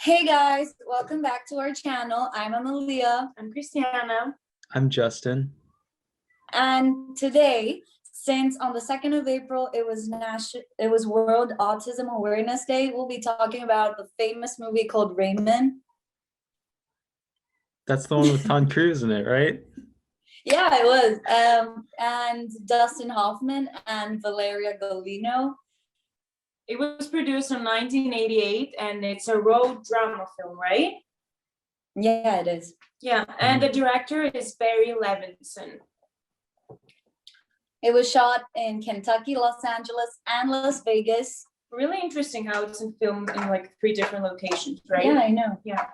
Hey guys, welcome back to our channel. I'm Amalia, I'm Christiana. I'm Justin. and today, since on the 2nd of April it was World Autism Awareness Day, we'll be talking about the famous movie called Raymond. That's the one with Tom Cruise in it, right? Yeah, it was. And Dustin Hoffman and Valeria Golino. It was produced in 1988 and it's a road drama film, right? Yeah, it is. Yeah, and the director is Barry Levinson. It was shot in Kentucky, Los Angeles, and Las Vegas. Really interesting how it's filmed in like 3 different locations, right? Yeah, I know. Yeah.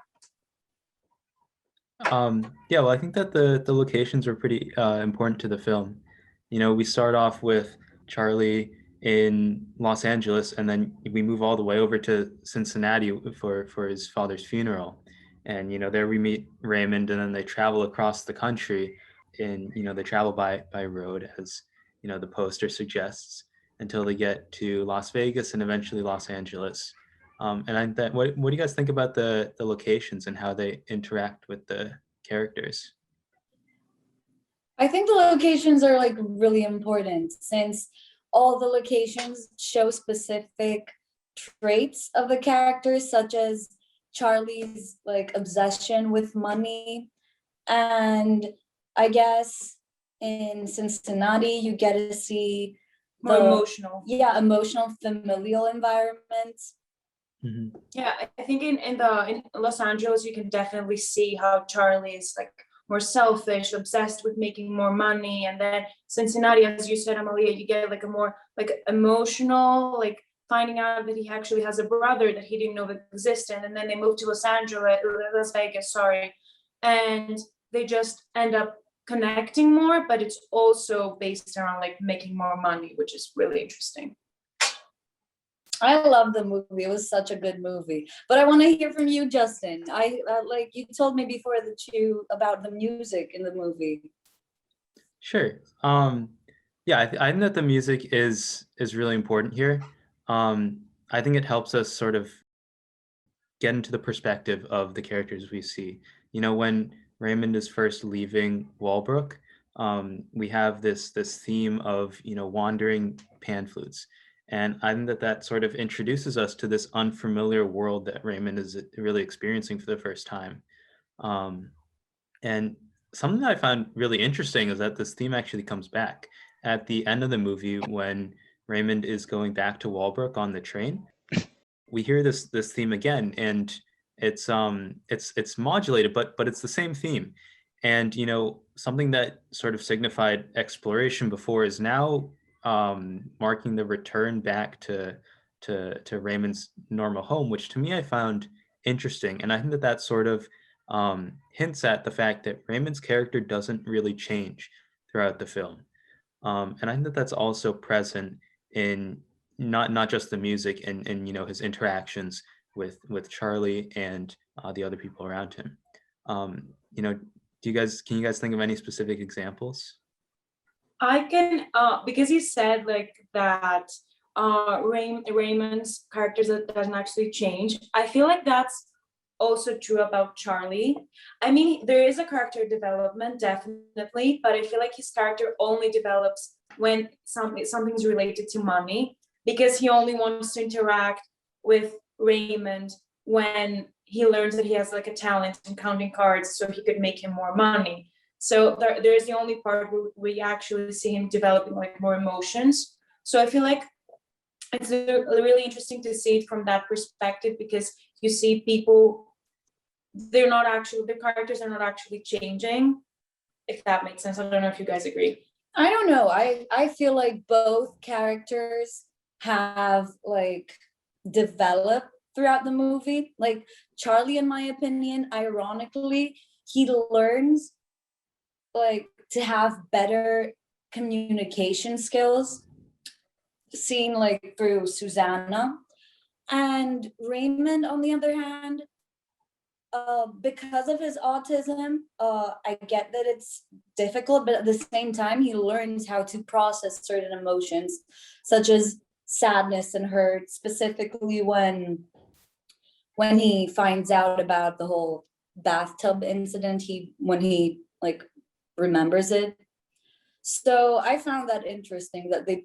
Well, I think that the locations were pretty important to the film. You know, we start off with Charlie in Los Angeles, and then we move all the way over to Cincinnati for his father's funeral. And there we meet Raymond, and then they travel across the country. And they travel by road, as the poster suggests, until they get to Las Vegas and eventually Los Angeles. What do you guys think about the locations and how they interact with the characters? I think the locations are like really important since all the locations show specific traits of the characters, such as Charlie's like obsession with money. And I guess in Cincinnati, you get to see More emotional. Yeah, emotional familial environment. Mm-hmm. Yeah, I think in Los Angeles, you can definitely see how Charlie is like more selfish, obsessed with making more money. And then Cincinnati, as you said, Amalia, you get like a more like emotional, like finding out that he actually has a brother that he didn't know that existed. And then they move to Las Vegas, sorry. And they just end up connecting more, but it's also based around like making more money, which is really interesting. I love the movie. It was such a good movie. But I want to hear from you, Justin. I like you told me before about the music in the movie. Sure. I think that the music is really important here. I think it helps us sort of get into the perspective of the characters we see. When Raymond is first leaving Walbrook, we have this theme of wandering pan flutes. And I think that sort of introduces us to this unfamiliar world that Raymond is really experiencing for the first time. And something that I found really interesting is that this theme actually comes back at the end of the movie when Raymond is going back to Walbrook on the train. We hear this theme again, and it's modulated, but it's the same theme. And something that sort of signified exploration before is now marking the return back to Raymond's normal home, which to me I found interesting. And I think that sort of hints at the fact that Raymond's character doesn't really change throughout the film. And I think that that's also present in not just the music and his interactions with Charlie and the other people around him. Can you guys think of any specific examples? I can because you said like that Raymond's characters that doesn't actually change. I feel like that's also true about Charlie. I mean, there is a character development definitely, but I feel like his character only develops when something's related to money, because he only wants to interact with Raymond when he learns that he has like a talent in counting cards so he could make him more money. So there's the only part where we actually see him developing like more emotions. So I feel like it's really interesting to see it from that perspective, because you see people, the characters are not actually changing, if that makes sense. I don't know if you guys agree. I don't know. I feel like both characters have like developed throughout the movie. Like Charlie, in my opinion, ironically, he learns like to have better communication skills, seen like through Susanna. And Raymond, on the other hand, because of his autism, I get that it's difficult, but at the same time, he learns how to process certain emotions, such as sadness and hurt, specifically when when he finds out about the whole bathtub incident, when he like remembers it. So I found that interesting that they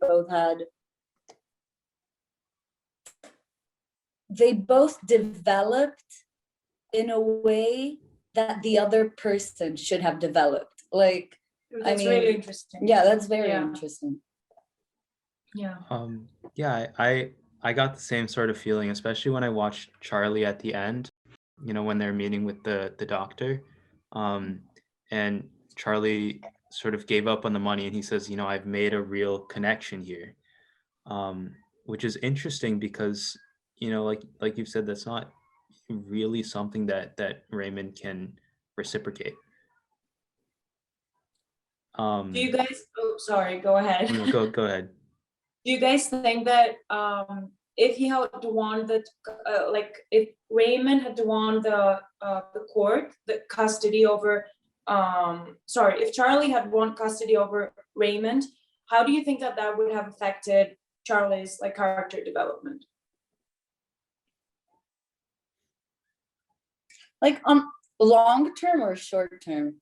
both developed in a way that the other person should have developed. Like, That's really interesting. yeah, that's very Yeah. interesting. Yeah. Yeah, I got the same sort of feeling, especially when I watched Charlie at the end, you know, when they're meeting with the doctor. And Charlie sort of gave up on the money and he says, you know, I've made a real connection here. Which is interesting because, you know, like you've said, that's not really something that Raymond can reciprocate. Do you guys, oh, sorry, go ahead. No, go ahead. Do you guys think that if he had won the like if Raymond had won the court, the custody over sorry, if Charlie had won custody over Raymond, how do you think that that would have affected Charlie's like character development? Like long term or short term?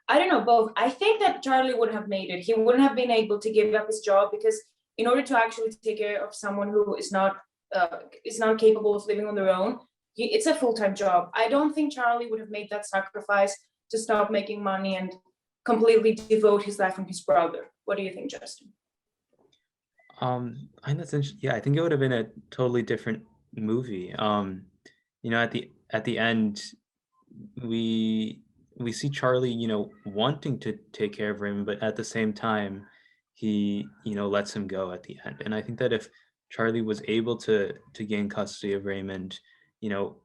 I don't know, both. I think that Charlie would have made it. He wouldn't have been able to give up his job because in order to actually take care of someone who is not capable of living on their own, it's a full-time job. I don't think Charlie would have made that sacrifice to stop making money and completely devote his life on his brother. What do you think, Justin? I think that's interesting. Yeah, I think it would have been a totally different movie. You know, at the end, we see Charlie, you know, wanting to take care of Raymond, but at the same time, he, you know, lets him go at the end. And I think that if Charlie was able to gain custody of Raymond, you know,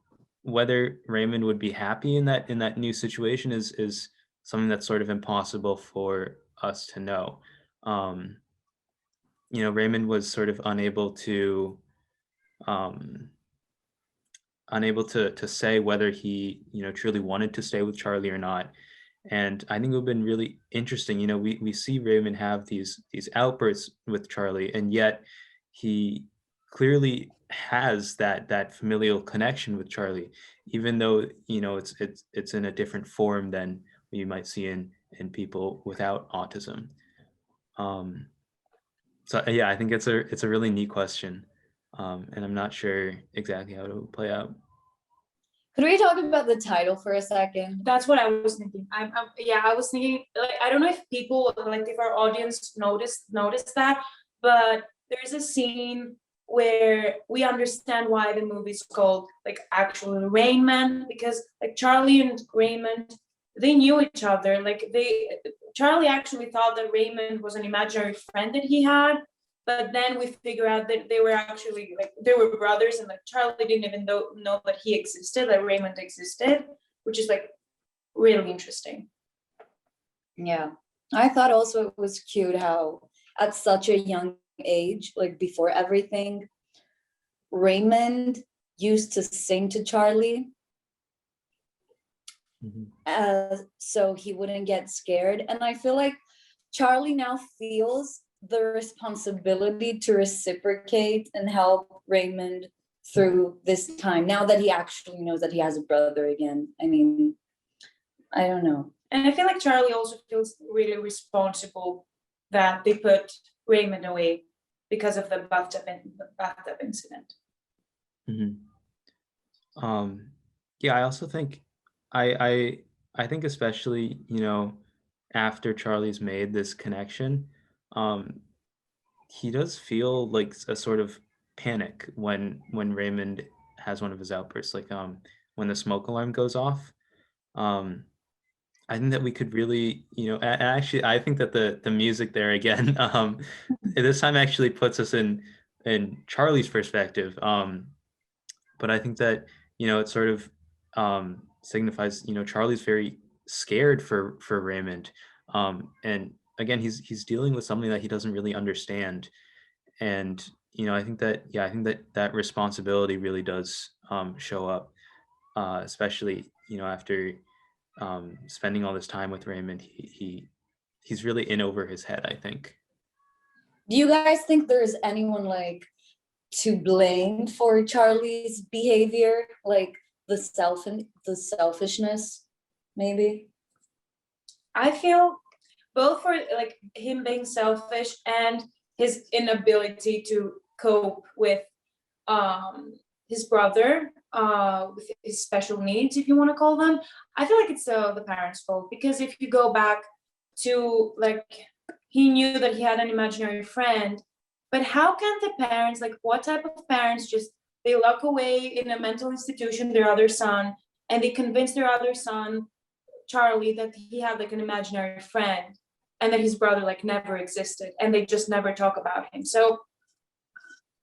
whether Raymond would be happy in that new situation is something that's sort of impossible for us to know. Um, you know, Raymond was sort of um, unable to say whether he, you know, truly wanted to stay with Charlie or not. And I think it would have been really interesting. You know, we see Raymond have these outbursts with Charlie, and yet he clearly has that familial connection with Charlie, even though, you know, it's in a different form than you might see in people without autism. Um, so yeah, I think it's a really neat question, and I'm not sure exactly how it will play out. Could we talk about the title for a second? That's what I was thinking. Yeah, I was thinking like I don't know if people like if our audience noticed that, but there's a scene where we understand why the movie's called like actually Rain Man, because like Charlie and Raymond, they knew each other. Like Charlie actually thought that Raymond was an imaginary friend that he had, but then we figure out that they were actually like they were brothers, and like Charlie didn't even know that he existed, that Raymond existed, which is like really interesting. Yeah, I thought also it was cute how at such a young age, like before everything, Raymond used to sing to Charlie, so he wouldn't get scared. And I feel like Charlie now feels the responsibility to reciprocate and help Raymond through this time, now that he actually knows that he has a brother again. I mean, I don't know. And I feel like Charlie also feels really responsible that they put Raymond away because of the bathtub incident. Yeah, I also think I think especially, you know, after Charlie's made this connection, um, he does feel like a sort of panic when Raymond has one of his outbursts, like when the smoke alarm goes off. Um, I think that we could really, you know, actually, I think that the music there again, this time actually puts us in Charlie's perspective. But I think that, you know, it sort of signifies, you know, Charlie's very scared for Raymond, and again, he's dealing with something that he doesn't really understand, and you know, I think that I think that responsibility really does show up, especially, you know, after spending all this time with Raymond, he's really in over his head, I think. Do you guys think there's anyone like to blame for Charlie's behavior, like the selfishness, maybe. I feel both for like him being selfish and his inability to cope with his brother, with his special needs, if you want to call them. I feel like it's the parents' fault, because if you go back to like, he knew that he had an imaginary friend, but how can the parents, like what type of parents, just they lock away in a mental institution their other son, and they convince their other son Charlie that he had like an imaginary friend, and that his brother like never existed, and they just never talk about him. So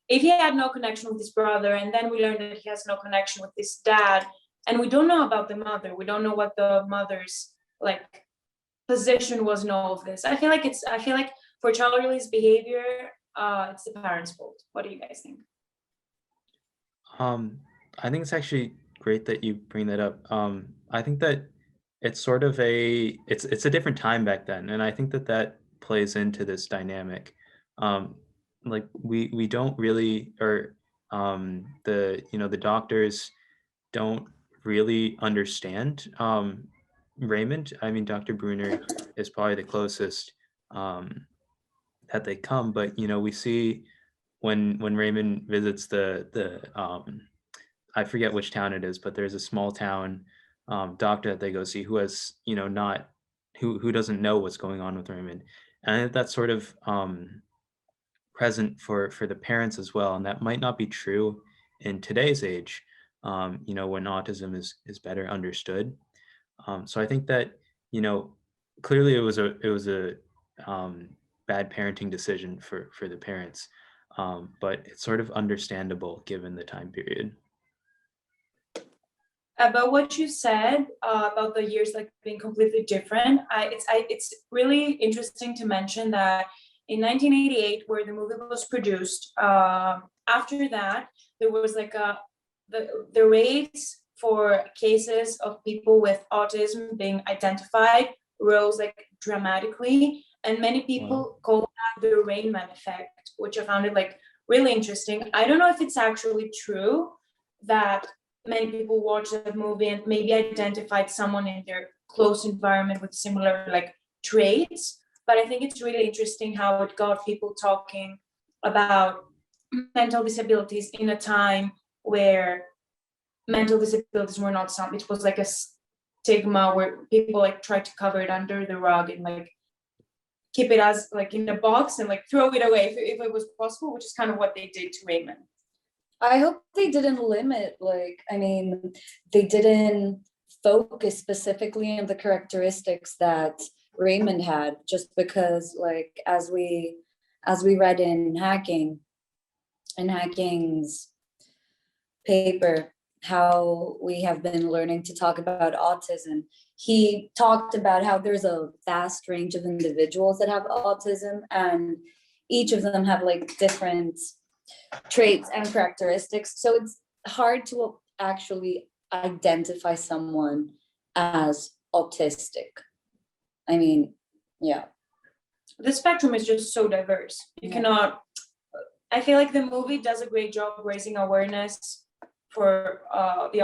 if he had no connection with his brother, and then we learn that he has no connection with his dad, and we don't know about the mother, we don't know what the mother's like position was in all of this. I feel like for Charlie's behavior, it's the parents' fault. What do you guys think? I think it's actually great that you bring that up. I think that it's sort of it's a different time back then, and I think that that plays into this dynamic. Like we don't really, or the doctors don't really understand Raymond. I mean, Dr. Bruner is probably the closest that they come, but we see when Raymond visits the I forget which town it is, but there's a small town doctor that they go see who has not who doesn't know what's going on with Raymond, and I think that's sort of present for the parents as well, and that might not be true in today's age, when autism is better understood. So I think that clearly it was a bad parenting decision for the parents, but it's sort of understandable given the time period. About what you said about the years like being completely different, it's really interesting to mention that in 1988, where the movie was produced, after that there was like the rates for cases of people with autism being identified rose like dramatically, and many people call that the Rain Man effect, which I found it like really interesting. I don't know if it's actually true that many people watched that movie and maybe identified someone in their close environment with similar like traits, but I think it's really interesting how it got people talking about mental disabilities in a time where mental disabilities were not something, it was like a stigma where people like tried to cover it under the rug and like keep it as like in a box and like throw it away if it was possible, which is kind of what they did to Raymond. I hope they didn't limit, they didn't focus specifically on the characteristics that Raymond had, just because like as we read in Hacking's paper, how we have been learning to talk about autism. He talked about how there's a vast range of individuals that have autism, and each of them have like different traits and characteristics. So it's hard to actually identify someone as autistic. I mean, yeah. The spectrum is just so diverse. You cannot, I feel like the movie does a great job raising awareness for the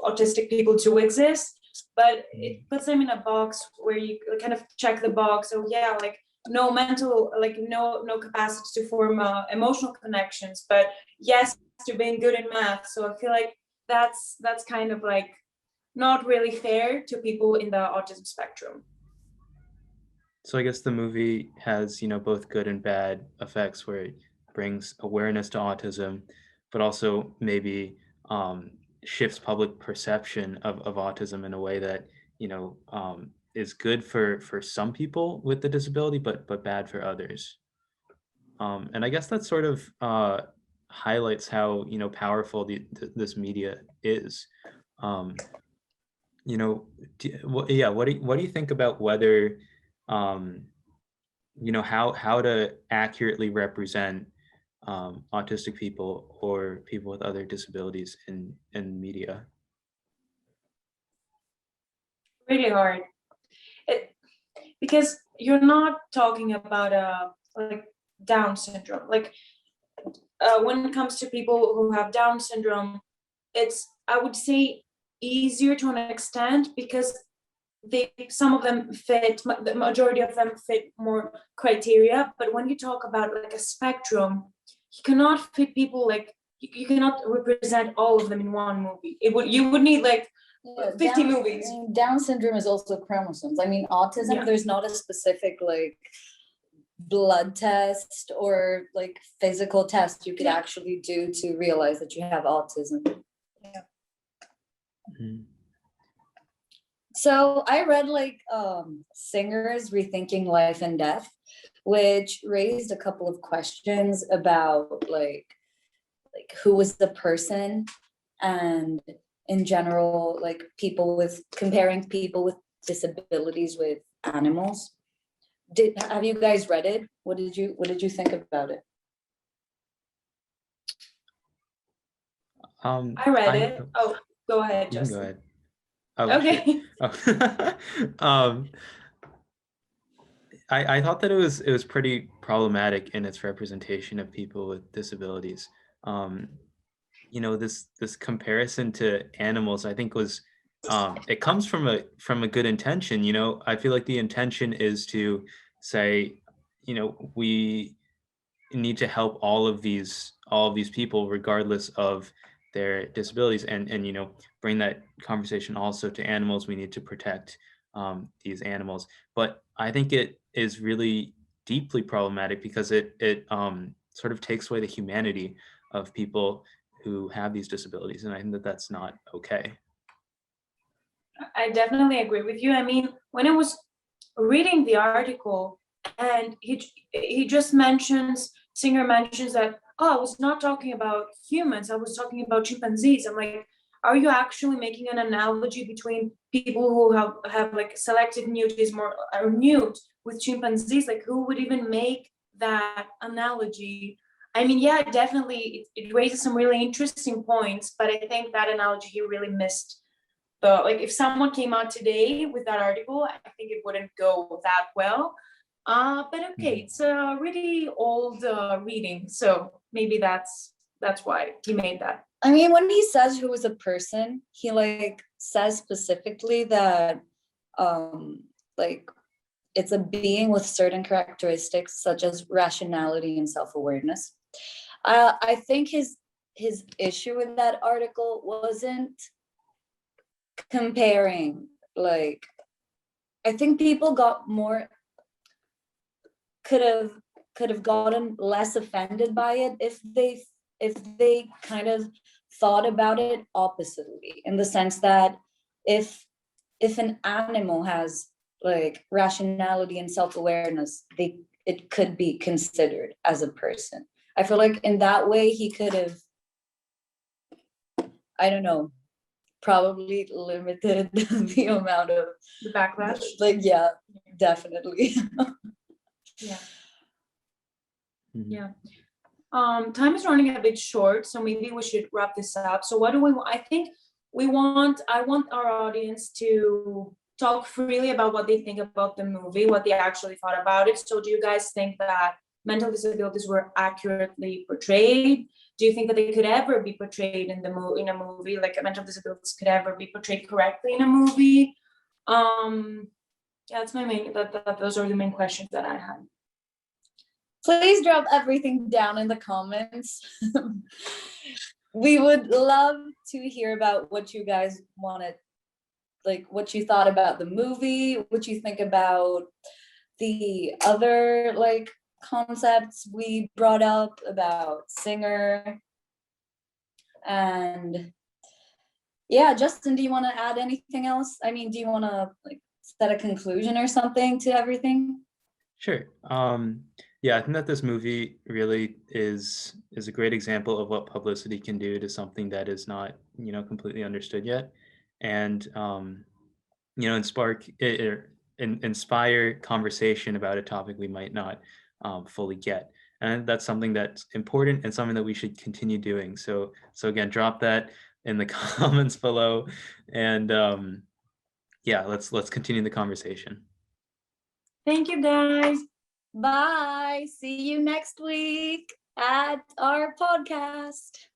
autistic people to exist, but it puts them in a box where you kind of check the box. So yeah, like no mental, like no capacity to form emotional connections, but yes to being good in math. So I feel like that's kind of like not really fair to people in the autism spectrum. So I guess the movie has, both good and bad effects where it brings awareness to autism, but also maybe shifts public perception of autism in a way that, is good for some people with the disability, but bad for others. And I guess that sort of highlights how, powerful this media is. What do you think about whether how to accurately represent autistic people or people with other disabilities in media? Really hard. Because you're not talking about like Down syndrome. Like when it comes to people who have Down syndrome, it's, I would say, easier to an extent because some of them fit, the majority of them fit more criteria. But when you talk about like a spectrum, you cannot fit people like, you cannot represent all of them in one movie. You would need like 50 movies. Down syndrome is also chromosomes. I mean, autism, there's not a specific like blood test or like physical test you could actually do to realize that you have autism. Mhm. So I read like Singer's Rethinking Life and Death, which raised a couple of questions about like who was the person, and in general, like comparing people with disabilities with animals. Have you guys read it? What did you think about it? I read it. Oh, go ahead, You can go Justin. ahead. Oh, Okay. Oh. I thought that it was pretty problematic in its representation of people with disabilities. This comparison to animals, I think was it comes from a good intention. I feel like the intention is to say, we need to help all of these people regardless of their disabilities, and bring that conversation also to animals. We need to protect these animals, but I think it is really deeply problematic because it sort of takes away the humanity of people who have these disabilities, and I think that that's not okay. I definitely agree with you. I mean, when I was reading the article, and he just mentions, Singer mentions that, oh, I was not talking about humans, I was talking about chimpanzees. I'm like, are you actually making an analogy between people who have like selective mutism or mute with chimpanzees? Like, who would even make that analogy? I mean, yeah, definitely it raises some really interesting points, but I think that analogy he really missed. But like, if someone came out today with that article, I think it wouldn't go that well. But okay, it's a really old reading, so maybe that's why he made that. I mean, when he says who is a person, he like says specifically that like it's a being with certain characteristics such as rationality and self-awareness. I think his issue in that article wasn't comparing, like, I think people got more, could have gotten less offended by it if they kind of thought about it oppositely, in the sense that if an animal has like rationality and self-awareness, it could be considered as a person. I feel like in that way he could have, I don't know, probably limited the amount of The backlash. like, yeah, definitely. Yeah. Mhm. Yeah. Time is running a bit short, so maybe we should wrap this up. So what do we want? I think I want our audience to talk freely about what they think about the movie, what they actually thought about it. So do you guys think that mental disabilities were accurately portrayed? Do you think that they could ever be portrayed in a movie, like mental disabilities could ever be portrayed correctly in a movie? Yeah, that's my main, those are the main questions that I had. Please drop everything down in the comments. We would love to hear about what you guys wanted, like what you thought about the movie, what you think about the other like concepts we brought up about Singer. And yeah, Justin, do you want to add anything else? I mean, do you want to like set a conclusion or something to everything? Sure. Yeah, I think that this movie really is a great example of what publicity can do to something that is not, completely understood yet, and inspire conversation about a topic we might not fully get. And that's something that's important and something that we should continue doing. So again, drop that in the comments below, and yeah, let's continue the conversation. Thank you, guys. Bye. See you next week. at our podcast.